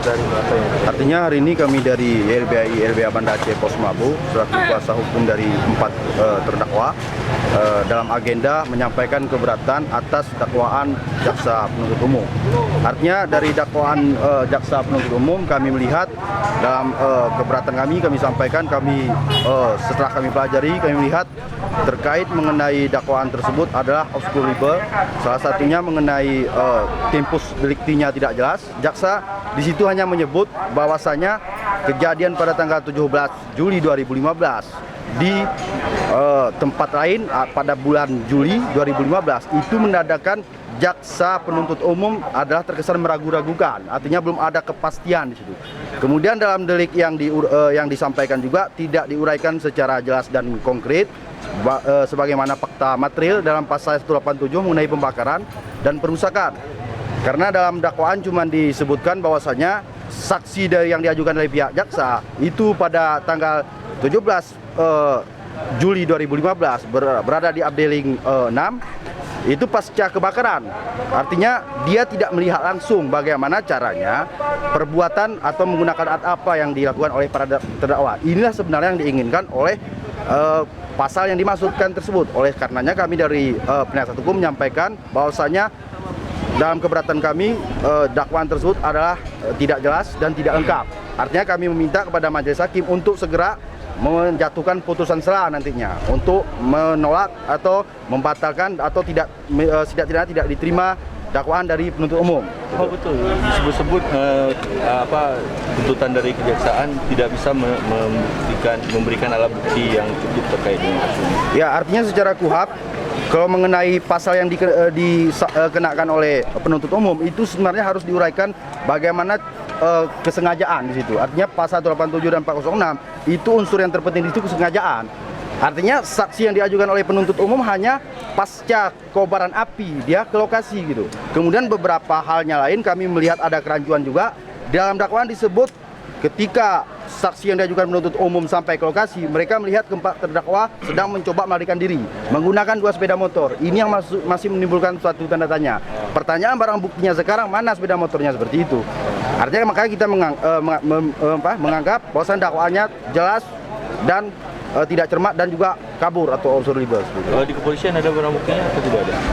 dari apa ya? Artinya hari ini kami dari LBA Banda Aceh Pos Mabu selaku kuasa hukum dari 4 terdakwa dalam agenda menyampaikan keberatan atas dakwaan jaksa penuntut umum. Artinya dari dakwaan jaksa penuntut umum kami melihat dalam keberatan kami sampaikan setelah kami pelajari kami melihat terkait mengenai dakwaan tersebut adalah obscurable, salah satunya mengenai tempus deliktinya tidak jelas. Jaksa di situ hanya menyebut bahwasanya kejadian pada tanggal 17 Juli 2015 di tempat lain pada bulan Juli 2015 itu menandakan jaksa penuntut umum adalah terkesan meragu-ragukan, artinya belum ada kepastian di situ. Kemudian dalam delik yang disampaikan juga tidak diuraikan secara jelas dan konkret sebagaimana fakta material dalam pasal 187 mengenai pembakaran dan perusakan. Karena dalam dakwaan cuma disebutkan bahwasanya saksi dari yang diajukan oleh pihak jaksa itu pada tanggal 17 Juli 2015 berada di Abdeling 6 itu pasca kebakaran. Artinya dia tidak melihat langsung bagaimana caranya perbuatan atau menggunakan alat apa yang dilakukan oleh para terdakwa. Inilah sebenarnya yang diinginkan oleh pasal yang dimaksudkan tersebut. Oleh karenanya kami dari penasihat hukum menyampaikan bahwasanya dalam keberatan kami dakwaan tersebut adalah tidak jelas dan tidak lengkap. Artinya kami meminta kepada majelis hakim untuk segera menjatuhkan putusan sela nantinya untuk menolak atau membatalkan atau tidak diterima dakwaan dari penuntut umum. Oh betul, disebut-sebut tuntutan dari kejaksaan tidak bisa memberikan alat bukti yang cukup terkait dengan kasus ini. Ya, artinya secara KUHP kalau mengenai pasal yang dikenakan oleh penuntut umum itu sebenarnya harus diuraikan bagaimana kesengajaan di situ. Artinya pasal 187 dan 406 itu unsur yang terpenting di situ kesengajaan. Artinya saksi yang diajukan oleh penuntut umum hanya pasca kobaran api dia ke lokasi gitu. Kemudian beberapa halnya lain kami melihat ada kerancuan juga. Dalam dakwaan disebut ketika saksi yang diajukan penuntut umum sampai ke lokasi, mereka melihat keempat terdakwa sedang mencoba melarikan diri menggunakan 2 sepeda motor. Ini yang masih menimbulkan suatu tanda tanya. Pertanyaan barang buktinya sekarang mana sepeda motornya seperti itu. Artinya makanya kita menganggap bahwasan dakwaannya jelas dan tidak cermat dan juga kabur atau obscurable. Di kepolisian ada barang buktinya atau tidak ada?